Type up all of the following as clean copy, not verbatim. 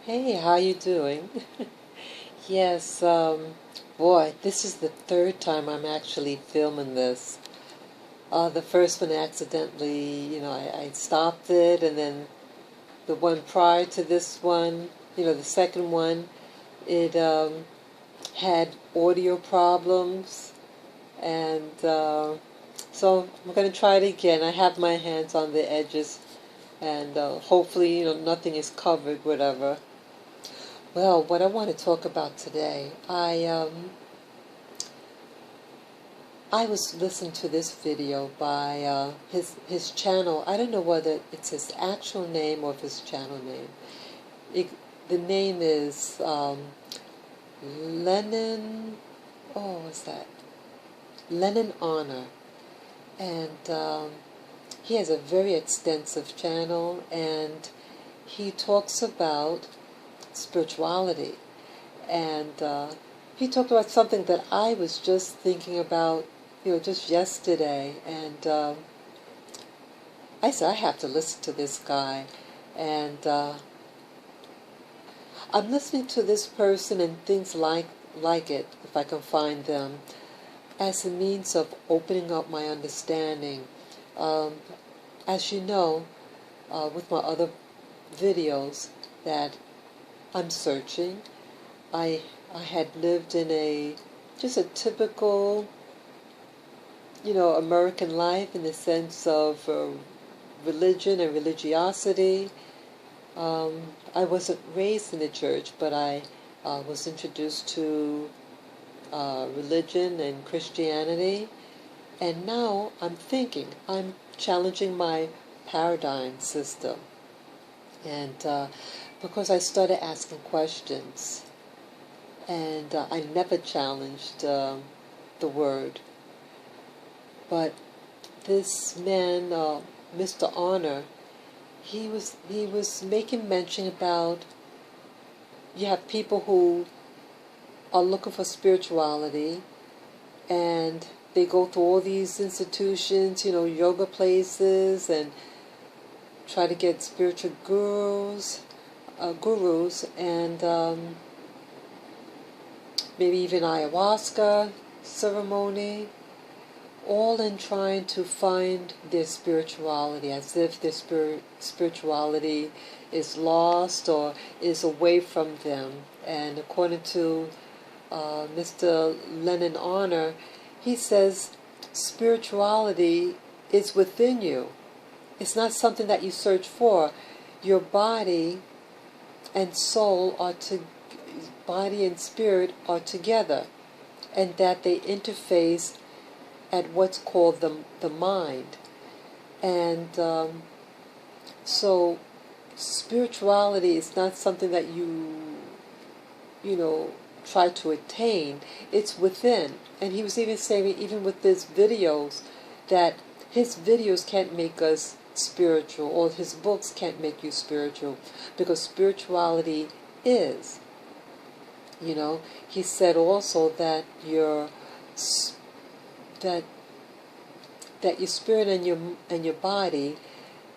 Hey, how you doing? Yes, boy, this is the third time I'm actually filming this. The first one accidentally, I stopped it, and then the one prior to this one, the second one, it had audio problems, and so I'm going to try it again. I have my hands on the edges, and hopefully, nothing is covered, whatever. Well, what I want to talk about today, I was listening to this video by his channel. I don't know whether it's his actual name or if his channel name. It, the name is Lennon. Oh, what's that? Lennon Honor, and he has a very extensive channel, and he talks about spirituality. And he talked about something that I was just thinking about, just yesterday. And I said, I have to listen to this guy. And I'm listening to this person and things like it, if I can find them, as a means of opening up my understanding. As you know, with my other videos, that I'm searching. I had lived in just a typical, American life in the sense of religion and religiosity. I wasn't raised in the church, but I was introduced to religion and Christianity. And now I'm challenging my paradigm system. And because I started asking questions, and I never challenged the word. But this man, Mr. Honor, he was making mention about, you have people who are looking for spirituality, and they go to all these institutions, yoga places, and try to get spiritual gurus, and maybe even ayahuasca ceremony, all in trying to find their spirituality, as if their spirituality is lost or is away from them. And according to Mr. Lennon Honor, he says spirituality is within you. It's not something that you search for. Your body and soul body and spirit are together, and that they interface at what's called the mind. And so spirituality is not something that you try to attain. It's within. And he was even saying, even with his videos, that his videos can't make us spiritual, or his books can't make you spiritual, because spirituality is. He said also that that your spirit and your body,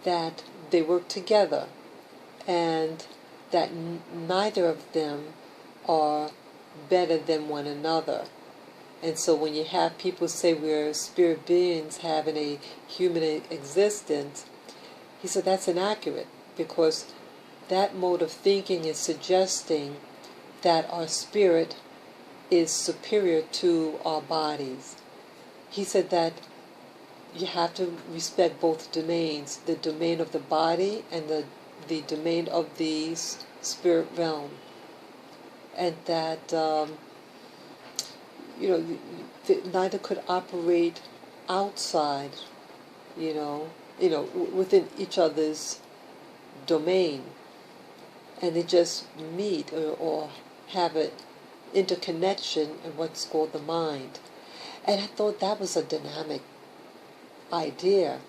that they work together, and that neither of them are better than one another. And so when you have people say we're spirit beings having a human existence, he said that's inaccurate, because that mode of thinking is suggesting that our spirit is superior to our bodies. He said that you have to respect both domains, the domain of the body and the domain of the spirit realm. And that neither could operate outside, within each other's domain, and they just meet or have an interconnection in what's called the mind. And I thought that was a dynamic idea,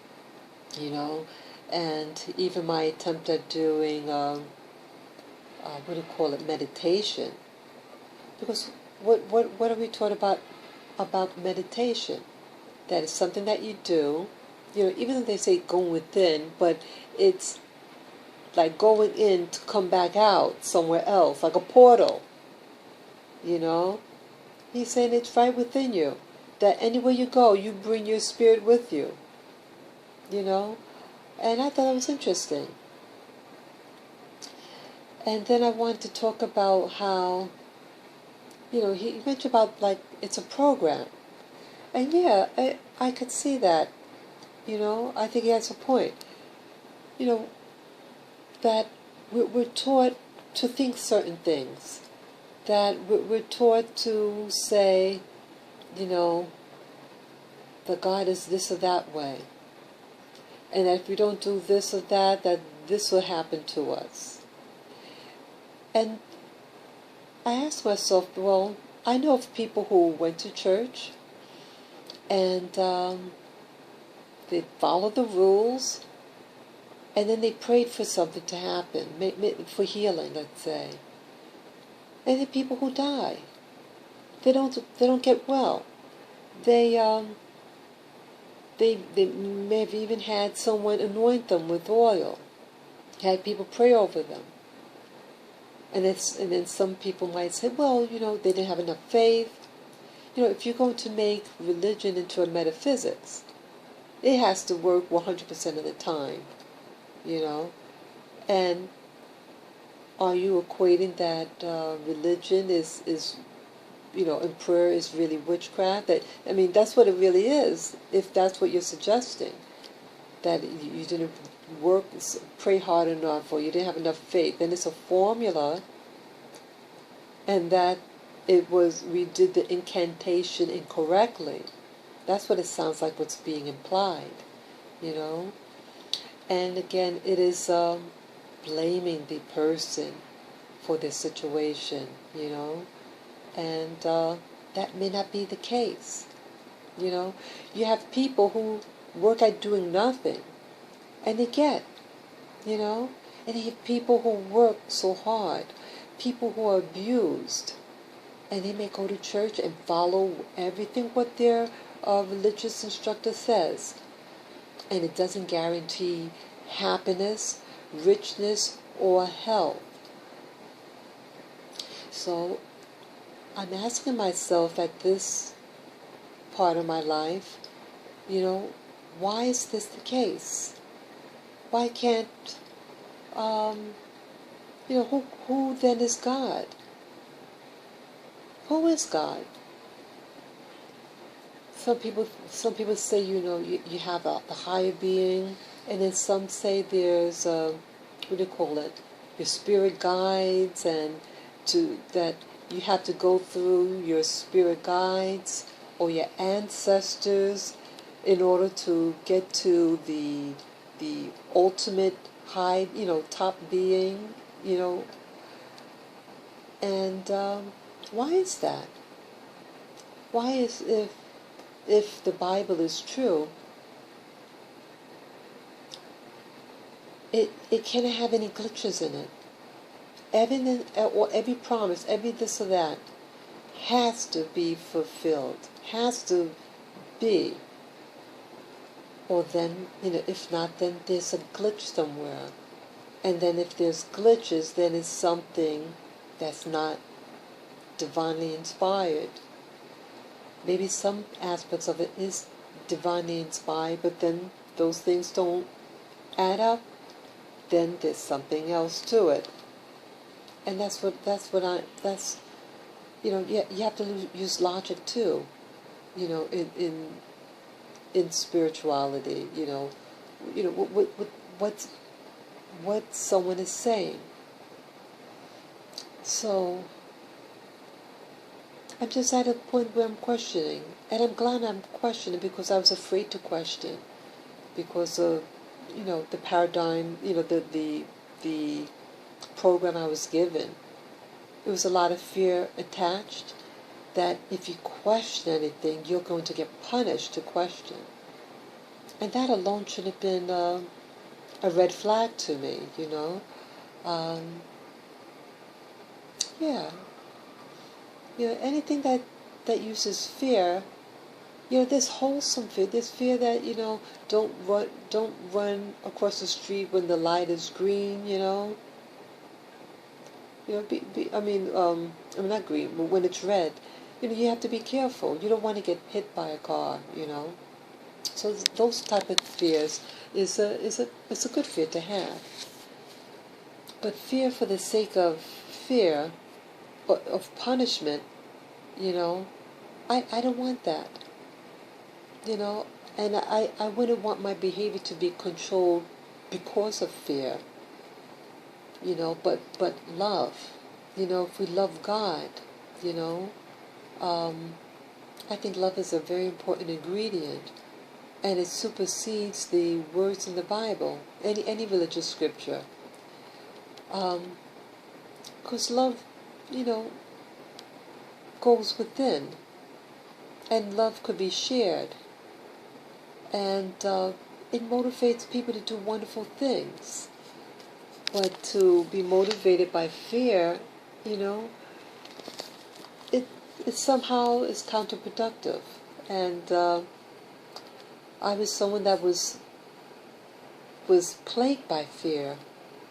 and even my attempt at doing meditation, because what are we taught about meditation? That is something that you do, even though they say go within, but it's like going in to come back out somewhere else, like a portal, He's saying it's right within you, that anywhere you go, you bring your spirit with you, And I thought that was interesting. And then I wanted to talk about how, he mentioned about, like, it's a program. And yeah, I could see that, I think he has a point. That we're taught to think certain things. That we're taught to say, that God is this or that way. And that if we don't do this or that this will happen to us. And I asked myself, well, I know of people who went to church and they followed the rules, and then they prayed for something to happen, for healing, let's say. And the people who die, they don't get well. They may have even had someone anoint them with oil, had people pray over them. And then some people might say, well, they didn't have enough faith. If you're going to make religion into a metaphysics, it has to work 100% of the time, And are you equating that religion is and prayer is really witchcraft? That's what it really is, if that's what you're suggesting. That you didn't pray hard enough, or you didn't have enough faith. Then it's a formula, and that we did the incantation incorrectly. That's what it sounds like what's being implied, And again, it is blaming the person for this situation, And that may not be the case, You have people who work at doing nothing, and they get, And you have people who work so hard, people who are abused, and they may go to church and follow everything what their religious instructor says, and it doesn't guarantee happiness, richness, or health. So I'm asking myself at this part of my life, why is this the case? Why can't, who then is God? Who is God? Some people say, you have the higher being, and then some say there's, what do you call it? Your spirit guides, and that you have to go through your spirit guides or your ancestors in order to get to the ultimate high, top being, And why is that? Why is, if the Bible is true, it cannot have any glitches in it. Everything, or every promise, every this or that, has to be fulfilled, has to be. Or then, if not, then there's a glitch somewhere. And then if there's glitches, then it's something that's not divinely inspired. Maybe some aspects of it is divinely inspired, but then those things don't add up. Then there's something else to it. And you have to use logic too, in spirituality, what someone is saying. So I'm just at a point where I'm questioning, and I'm glad I'm questioning, because I was afraid to question, because of the paradigm, the program I was given. There was a lot of fear attached, that if you question anything, you're going to get punished to question. And that alone should have been a red flag to me, anything that uses fear, There's wholesome fear. There's fear that, don't run across the street when the light is green, not green, but when it's red, you have to be careful. You don't want to get hit by a car. So those type of fears it's a good fear to have. But fear for the sake of fear, of punishment, I don't want that. And I wouldn't want my behavior to be controlled because of fear. But love, if we love God, I think love is a very important ingredient, and it supersedes the words in the Bible, any religious scripture. Because love, goes within, and love could be shared, and it motivates people to do wonderful things. But to be motivated by fear, it somehow is counterproductive. And I was someone that was plagued by fear,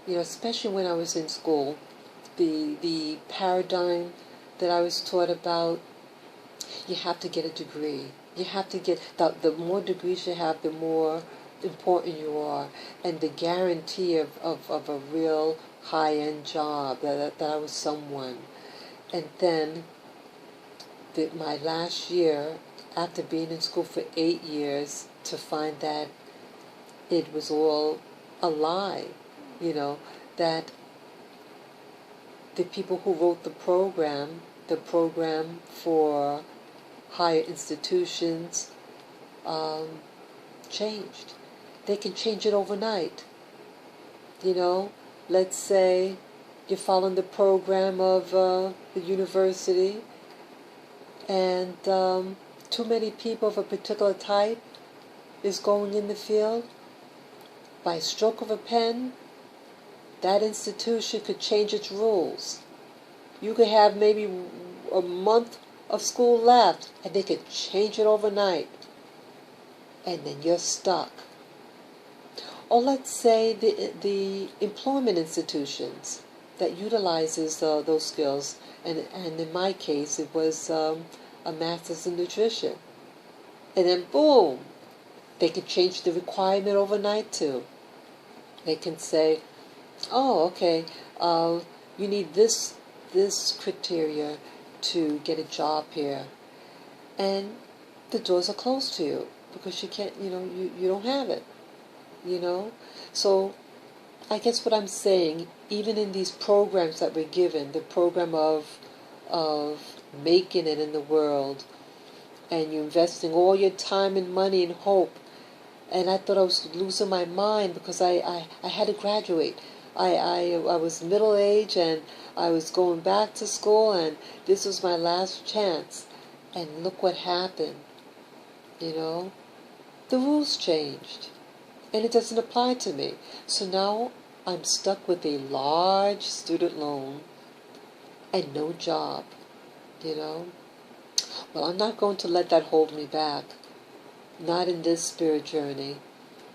especially when I was in school. The paradigm that I was taught about, you have to get a degree. You have to get, the more degrees you have, the more important you are. And the guarantee of a real high-end job, that I was someone. And then my last year, after being in school for 8 years, to find that it was all a lie, that the people who wrote the program for higher institutions, changed. They can change it overnight. Let's say you're following the program of the university, and too many people of a particular type is going in the field. By a stroke of a pen, that institution could change its rules. You could have maybe a month of school left, and they could change it overnight. And then you're stuck. Or let's say the employment institutions that utilizes those skills, and in my case it was a master's in nutrition. And then boom, they could change the requirement overnight too. They can say, oh, okay, you need this criteria to get a job here, and the doors are closed to you because you can't, you don't have it, So I guess what I'm saying, even in these programs that we're given, the program of making it in the world, and you're investing all your time and money and hope, and I thought I was losing my mind because I had to graduate. I was middle-aged, and I was going back to school, and this was my last chance. And look what happened. The rules changed, and it doesn't apply to me. So now I'm stuck with a large student loan and no job. Well, I'm not going to let that hold me back. Not in this spirit journey,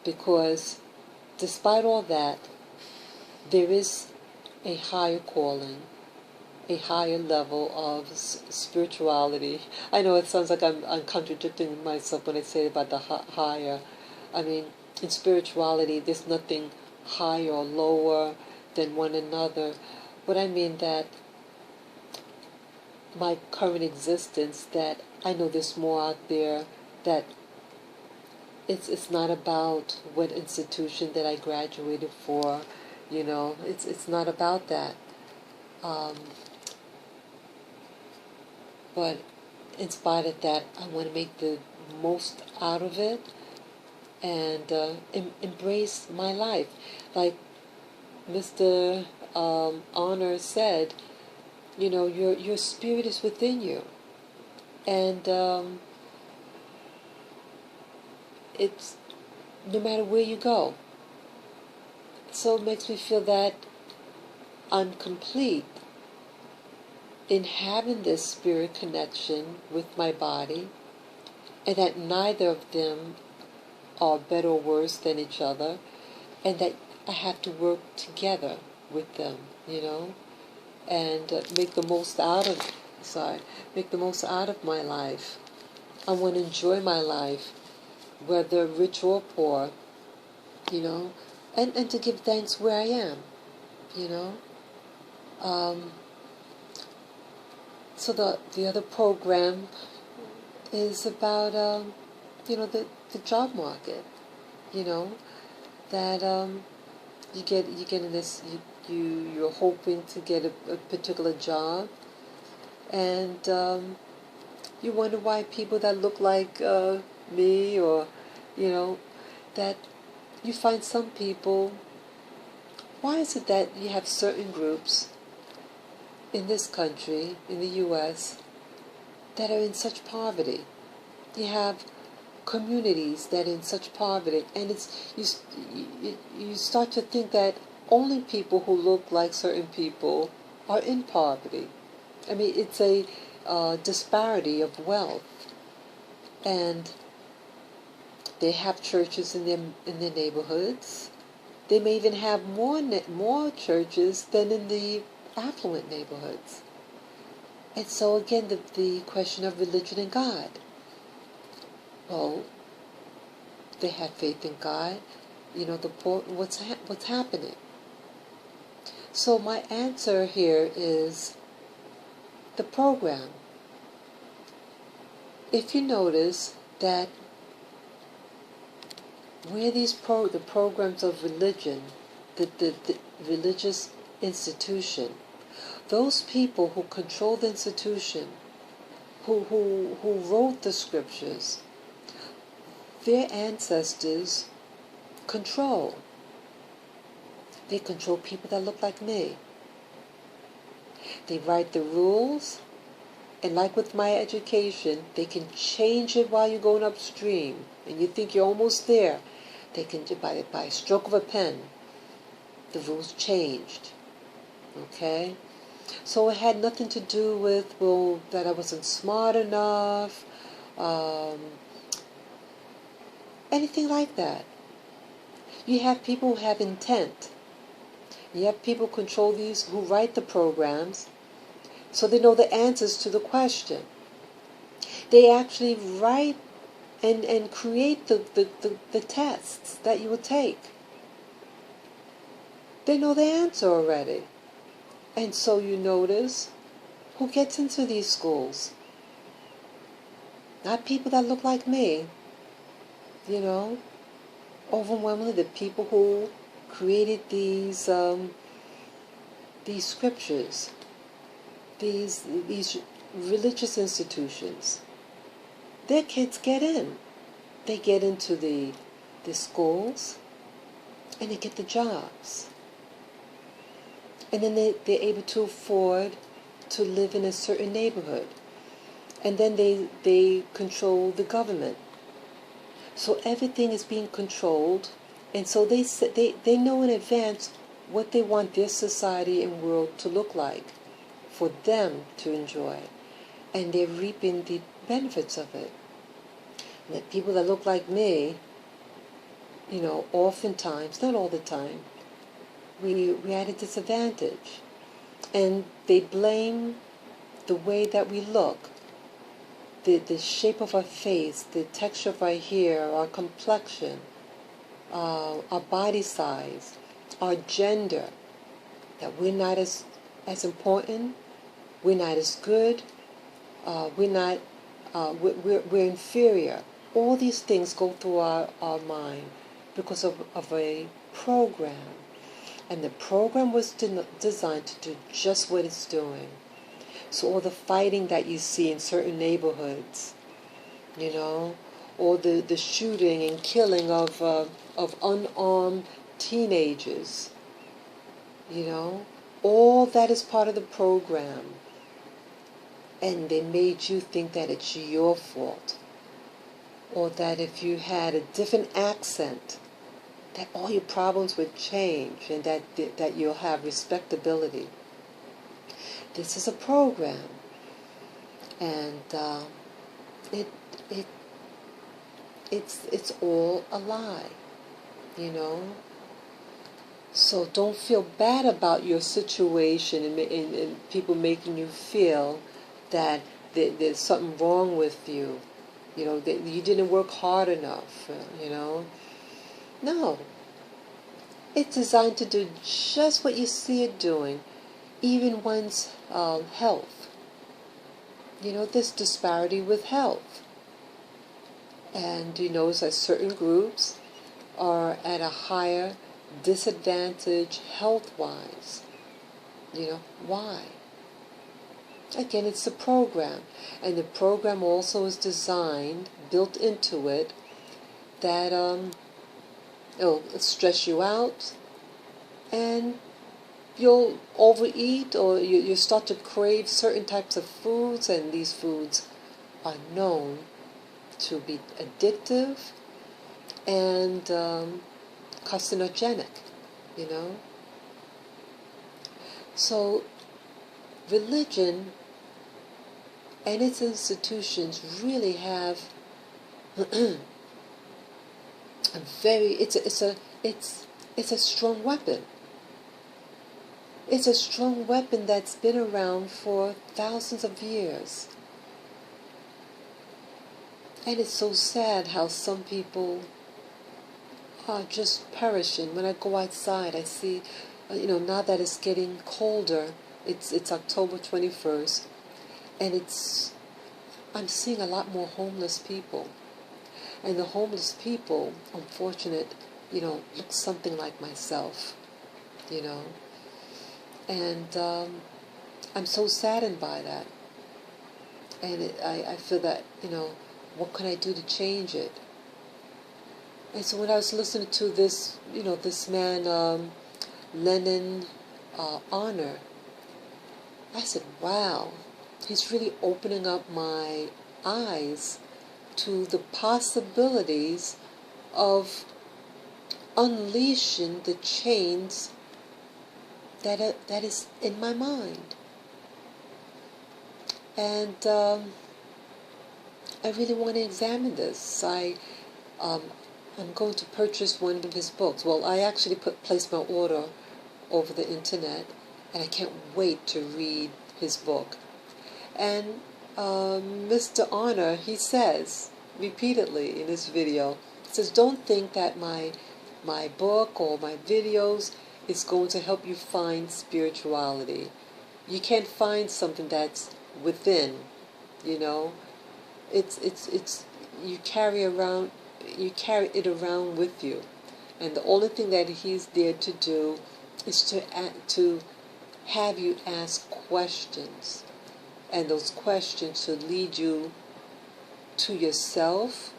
because despite all that, there is a higher calling, a higher level of spirituality. I know it sounds like I'm contradicting myself when I say about the higher. I mean, in spirituality, there's nothing higher or lower than one another. But I mean that my current existence, that I know there's more out there, that it's not about what institution that I graduated for, it's not about that. But in spite of that, I want to make the most out of it, and embrace my life. Like Mr. Honor said, your spirit is within you, and it's no matter where you go. So it makes me feel that I'm complete in having this spirit connection with my body, and that neither of them are better or worse than each other, and that I have to work together with them, and make the most out of my life. I want to enjoy my life, whether rich or poor, and to give thanks where I am, So the other program is about, the job market, that you get in this, you're hoping to get a particular job, and you wonder why people that look like me, or that you find some people. Why is it that you have certain groups in this country, in the U.S., that are in such poverty? You have communities that are in such poverty, and you start to think that only people who look like certain people are in poverty. I mean, it's a disparity of wealth, and they have churches in their neighborhoods. They may even have more churches than in the affluent neighborhoods. And so again, the question of religion and God. Well, they have faith in God. What's happening? So my answer here is the program. If you notice that where the programs of religion, the religious institution, those people who control the institution, who wrote the scriptures, their ancestors control. They control people that look like me. They write the rules, and like with my education, they can change it while you're going upstream, and you think you're almost there. They can do by a stroke of a pen. The rules changed. Okay? So it had nothing to do with, that I wasn't smart enough, anything like that. You have people who have intent. You have people control these, who write the programs, so they know the answers to the question. They actually write and create the tests that you will take. They know the answer already. And so you notice who gets into these schools. Not people that look like me. Overwhelmingly the people who created these scriptures, these religious institutions. Their kids get in. They get into the schools, and they get the jobs. And then they're able to afford to live in a certain neighborhood. And then they control the government. So everything is being controlled, and so they know in advance what they want their society and world to look like for them to enjoy. And they're reaping the benefits of it. And the people that look like me, oftentimes, not all the time, we at a disadvantage. And they blame the way that we look, the shape of our face, the texture of our hair, our complexion, our body size, our gender, that we're not as important, we're not as good, we're inferior. All these things go through our mind because of a program. And the program was designed to do just what it's doing. So all the fighting that you see in certain neighborhoods, or the shooting and killing of unarmed teenagers, all that is part of the program. And they made you think that it's your fault. Or that if you had a different accent, that all your problems would change, and that you'll have respectability. This is a program, and it's all a lie, you know. So don't feel bad about your situation and people making you feel that there's something wrong with you. You know, that you didn't work hard enough, you know. No. It's designed to do just what you see it doing, even one's health. You know, this disparity with health. And you notice that certain groups are at a higher disadvantage health-wise. You know, why? Again, it's the program. And the program also is designed, built into it, that it'll stress you out, and you'll overeat, or you start to crave certain types of foods, and these foods are known to be addictive and carcinogenic, you know. So religion and its institutions really have a it's a strong weapon. It's a strong weapon that's been around for thousands of years. And it's so sad how some people are just perishing. When I go outside, I see, you know, now that it's getting colder, it's October 21st, and I'm seeing a lot more homeless people. And the homeless people, unfortunate, you know, look something like myself, you know. And I'm so saddened by that. And I feel that, you know, what can I do to change it? And so when I was listening to this, you know, this man, Lennon Honor, I said, wow, he's really opening up my eyes to the possibilities of unleashing the chains that is in my mind. And I really want to examine this. I'm going to purchase one of his books. Well, I actually placed my order over the internet, and I can't wait to read his book. And Mr. Honor, he says repeatedly in this video, he says, don't think that my book or my videos is going to help you find spirituality. You can't find something that's within, you know. It's you carry it around with you, and the only thing that he's there to do is to have you ask questions, and those questions should lead you to yourself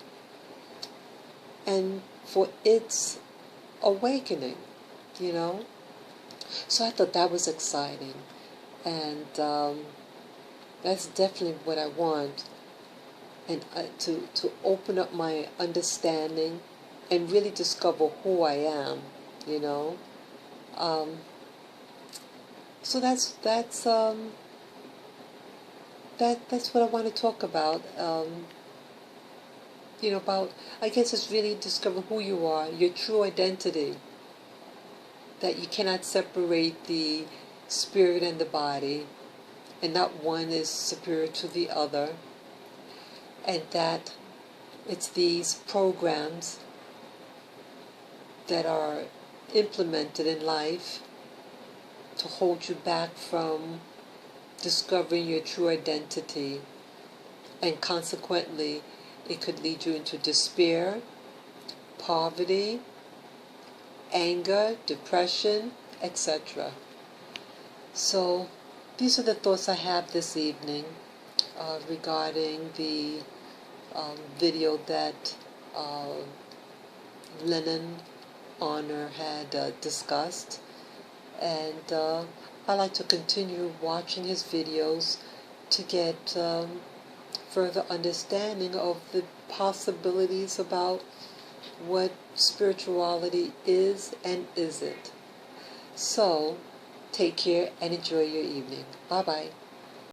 and for its awakening, you know. So I thought that was exciting, and that's definitely what I want, and to open up my understanding and really discover who I am, you know. So that's what I want to talk about. You know, about, I guess it's really discover who you are, your true identity. That you cannot separate the spirit and the body, and not one is superior to the other, and that it's these programs that are implemented in life to hold you back from discovering your true identity, and consequently it could lead you into despair, poverty, anger, depression, etc. So these are the thoughts I have this evening regarding the video that Lennon Honor had discussed, and I like to continue watching his videos to get further understanding of the possibilities about what spirituality is and isn't. So, take care and enjoy your evening. Bye-bye.